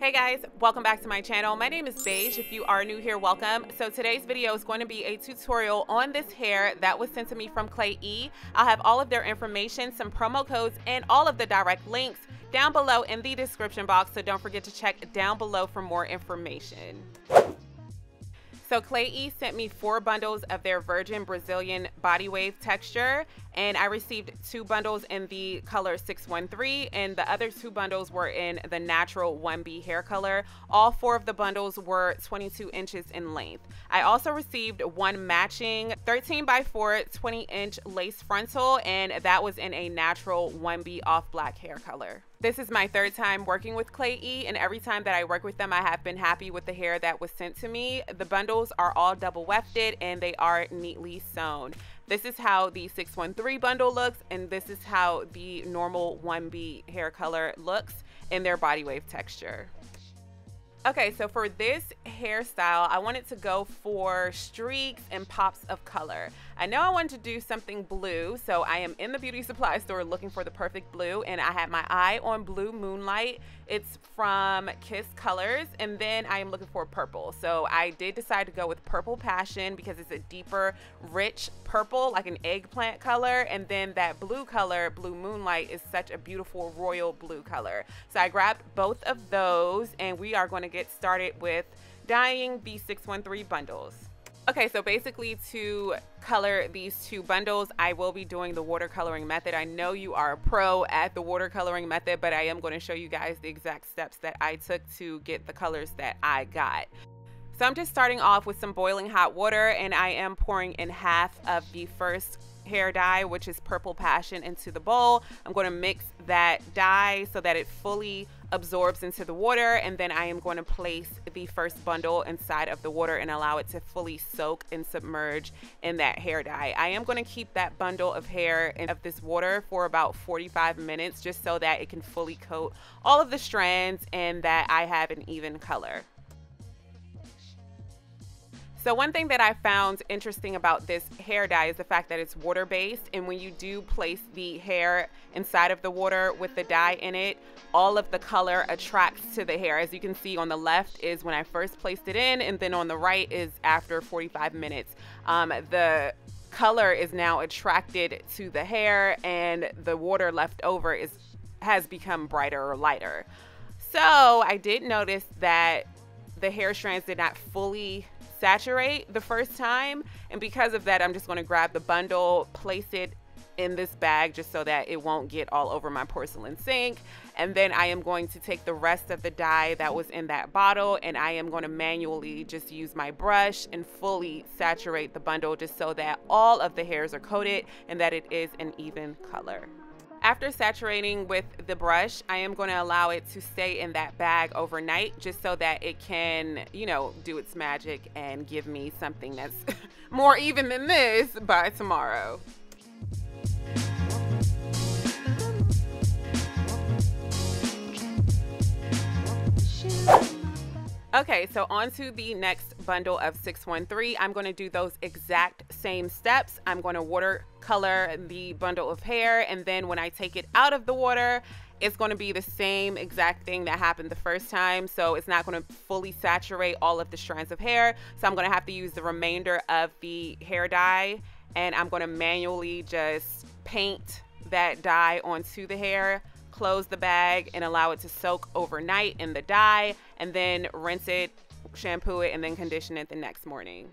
Hey guys, welcome back to my channel. My name is Beige. If you are new here, welcome. So today's video is going to be a tutorial on this hair that was sent to me from Klaiyi. I'll have all of their information, some promo codes, and all of the direct links down below in the description box, so don't forget to check down below for more information. So Klaiyi sent me 4 bundles of their Virgin Brazilian Body Wave texture, and I received 2 bundles in the color 613, and the other 2 bundles were in the natural 1B hair color. All 4 of the bundles were 22 inches in length. I also received 1 matching 13x4 20-inch lace frontal, and that was in a natural 1B off black hair color. This is my 3rd time working with Klaiyi, and every time that I work with them, I have been happy with the hair that was sent to me. The bundles are all double wefted and they are neatly sewn. This is how the 613 bundle looks, and this is how the normal 1B hair color looks in their body wave texture. Okay, so for this hairstyle, I wanted to go for streaks and pops of color. I know I wanted to do something blue, so I am in the beauty supply store looking for the perfect blue, and I had my eye on Blue Moonlight. It's from Kiss Colors, and then I am looking for purple. So I did decide to go with Purple Passion because it's a deeper, rich purple, like an eggplant color, and then that blue color, Blue Moonlight, is such a beautiful royal blue color. So I grabbed both of those, and we are going to get started with dyeing the 613 bundles. Okay, so basically to color these 2 bundles, I will be doing the watercoloring method. I know you are a pro at the watercoloring method, but I am going to show you guys the exact steps that I took to get the colors that I got. So I'm just starting off with some boiling hot water, and I am pouring in half of the first hair dye, which is Purple Passion, into the bowl. I'm going to mix that dye so that it fully absorbs into the water, and then I am going to place the first bundle inside of the water and allow it to fully soak and submerge in that hair dye. I am going to keep that bundle of hair in of this water for about 45 minutes just so that it can fully coat all of the strands and that I have an even color. So one thing that I found interesting about this hair dye is the fact that it's water-based, and when you do place the hair inside of the water with the dye in it, all of the color attracts to the hair. As you can see, on the left is when I first placed it in, and then on the right is after 45 minutes. The color is now attracted to the hair, and the water left over has become brighter or lighter. So I did notice that the hair strands did not fully saturate the first time, and because of that, I'm just going to grab the bundle, place it in this bag just so that it won't get all over my porcelain sink, and then I am going to take the rest of the dye that was in that bottle, and I am going to manually just use my brush and fully saturate the bundle just so that all of the hairs are coated and that it is an even color. After saturating with the brush, I am going to allow it to stay in that bag overnight just so that it can, you know, do its magic and give me something that's more even than this by tomorrow. Okay, so on to the next bundle of 613. I'm going to do those exact same steps. I'm going to watercolor the bundle of hair, and then when I take it out of the water, it's going to be the same exact thing that happened the first time. So it's not going to fully saturate all of the strands of hair. So I'm going to have to use the remainder of the hair dye, and I'm going to manually just paint that dye onto the hair, close the bag, and allow it to soak overnight in the dye, and then rinse it, shampoo it, and then condition it the next morning.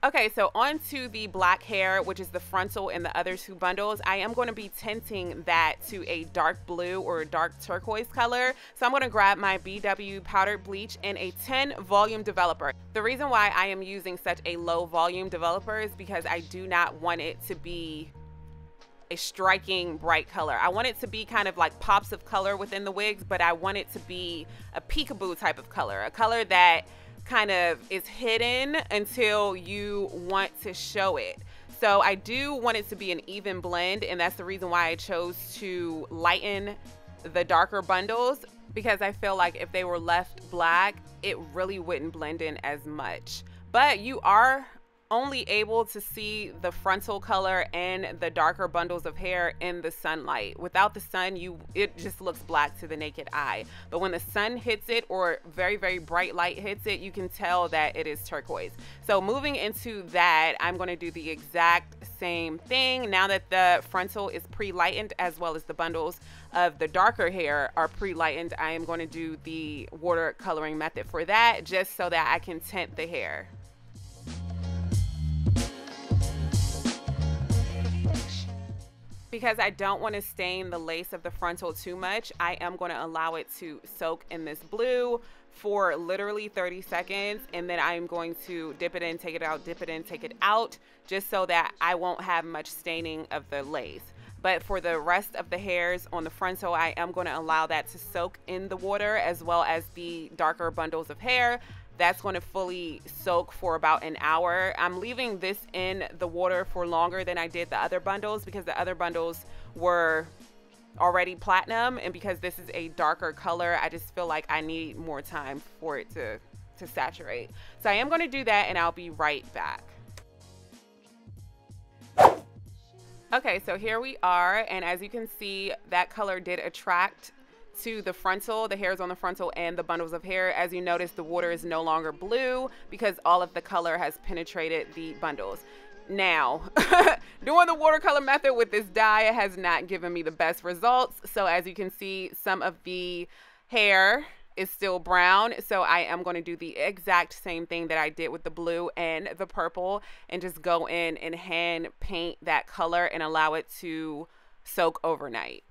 Okay, so on to the black hair, which is the frontal in the other 2 bundles. I am going to be tinting that to a dark blue or a dark turquoise color. So I'm going to grab my BW powdered bleach and a 10 volume developer. The reason why I am using such a low volume developer is because I do not want it to be a striking bright color. I want it to be kind of like pops of color within the wigs, but I want it to be a peekaboo type of color, a color that kind of is hidden until you want to show it. So I do want it to be an even blend, and that's the reason why I chose to lighten the darker bundles, because I feel like if they were left black, it really wouldn't blend in as much. But you are only able to see the frontal color and the darker bundles of hair in the sunlight. Without the sun, it just looks black to the naked eye. But when the sun hits it, or very, very bright light hits it, you can tell that it is turquoise. So moving into that, I'm going to do the exact same thing. Now that the frontal is pre-lightened, as well as the bundles of the darker hair are pre-lightened, I am going to do the watercoloring method for that, just so that I can tint the hair. Because I don't want to stain the lace of the frontal too much, I am going to allow it to soak in this blue for literally 30 seconds. And then I'm going to dip it in, take it out, dip it in, take it out, just so that I won't have much staining of the lace. But for the rest of the hairs on the frontal, I am going to allow that to soak in the water, as well as the darker bundles of hair. That's going to fully soak for about an hour. I'm leaving this in the water for longer than I did the other bundles, because the other bundles were already platinum, and because this is a darker color, I just feel like I need more time for it to saturate. So I am going to do that, and I'll be right back. Okay, so here we are, and as you can see, that color did attract to the frontal, the hairs on the frontal and the bundles of hair. As you notice, the water is no longer blue because all of the color has penetrated the bundles. Now, doing the watercolor method with this dye has not given me the best results. So as you can see, some of the hair is still brown. So I am going to do the exact same thing that I did with the blue and the purple, and just go in and hand paint that color and allow it to soak overnight.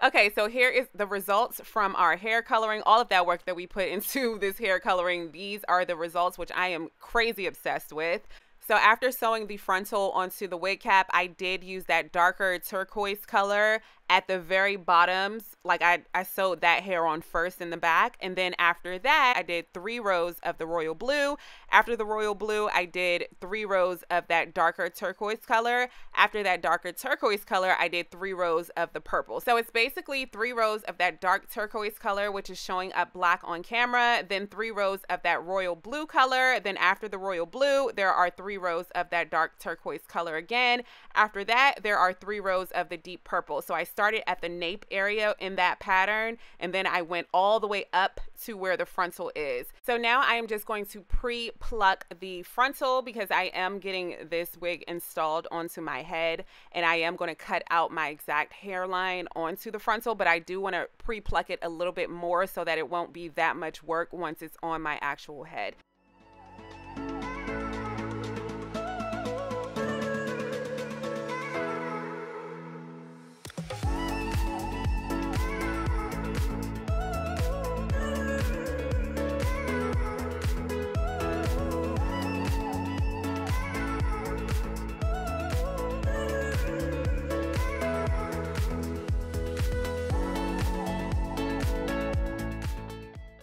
Okay, so here is the results from our hair coloring. All of that work that we put into this hair coloring, these are the results, which I am crazy obsessed with. So after sewing the frontal onto the wig cap, I did use that darker turquoise color at the very bottoms. Like I sewed that hair on first in the back, and then after that I did 3 rows of the royal blue. After the royal blue, I did 3 rows of that darker turquoise color. After that darker turquoise color, I did 3 rows of the purple. So it's basically 3 rows of that dark turquoise color, which is showing up black on camera, then 3 rows of that royal blue color. Then after the royal blue, there are 3 rows of that dark turquoise color again. After that, there are 3 rows of the deep purple. So I started at the nape area in that pattern, and then I went all the way up to where the frontal is. So now I am just going to pre-pluck the frontal, because I am getting this wig installed onto my head, and I am going to cut out my exact hairline onto the frontal, but I do want to pre-pluck it a little bit more so that it won't be that much work once it's on my actual head.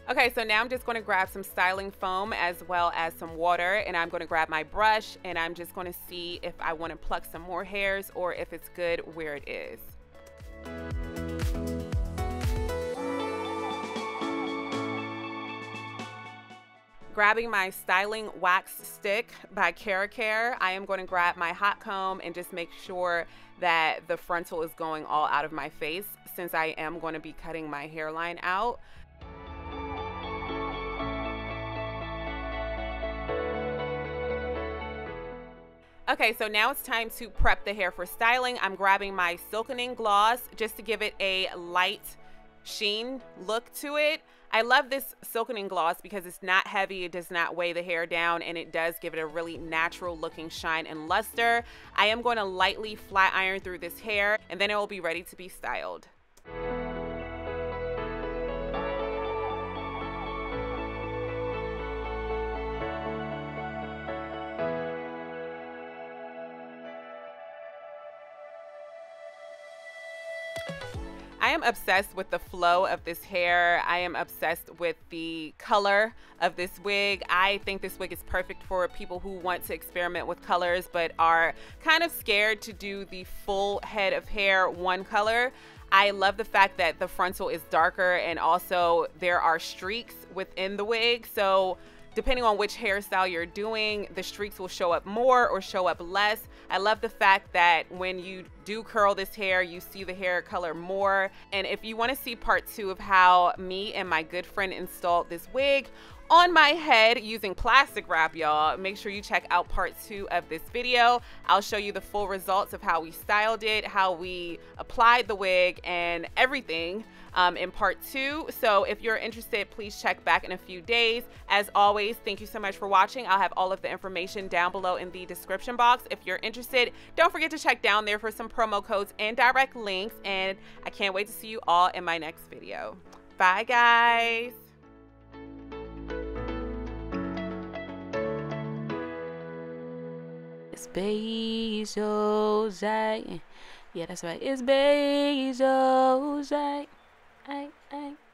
Okay, so now I'm just going to grab some styling foam as well as some water, and I'm going to grab my brush, and I'm just going to see if I want to pluck some more hairs or if it's good where it is. Grabbing my styling wax stick by Care, I am going to grab my hot comb and just make sure that the frontal is going all out of my face, since I am going to be cutting my hairline out. Okay, so now it's time to prep the hair for styling. I'm grabbing my silkening gloss just to give it a light sheen look to it. I love this silkening gloss because it's not heavy, it does not weigh the hair down, and it does give it a really natural looking shine and luster. I am going to lightly flat iron through this hair, and then it will be ready to be styled. I am obsessed with the flow of this hair. I am obsessed with the color of this wig. I think this wig is perfect for people who want to experiment with colors but are kind of scared to do the full head of hair one color. I love the fact that the frontal is darker, and also there are streaks within the wig. So depending on which hairstyle you're doing, the streaks will show up more or show up less. I love the fact that when you do curl this hair, you see the hair color more. And if you want to see part 2 of how me and my good friend installed this wig on my head using plastic wrap, y'all, make sure you check out part 2 of this video. I'll show you the full results of how we styled it, how we applied the wig, and everything in part 2. So if you're interested, please check back in a few days. As always, thank you so much for watching. I'll have all of the information down below in the description box. If you're interested, don't forget to check down there for some promo codes and direct links, and I can't wait to see you all in my next video. Bye, guys. It's beige, Ojai. Yeah, that's right. It's beige, Ojai. Ay, ay.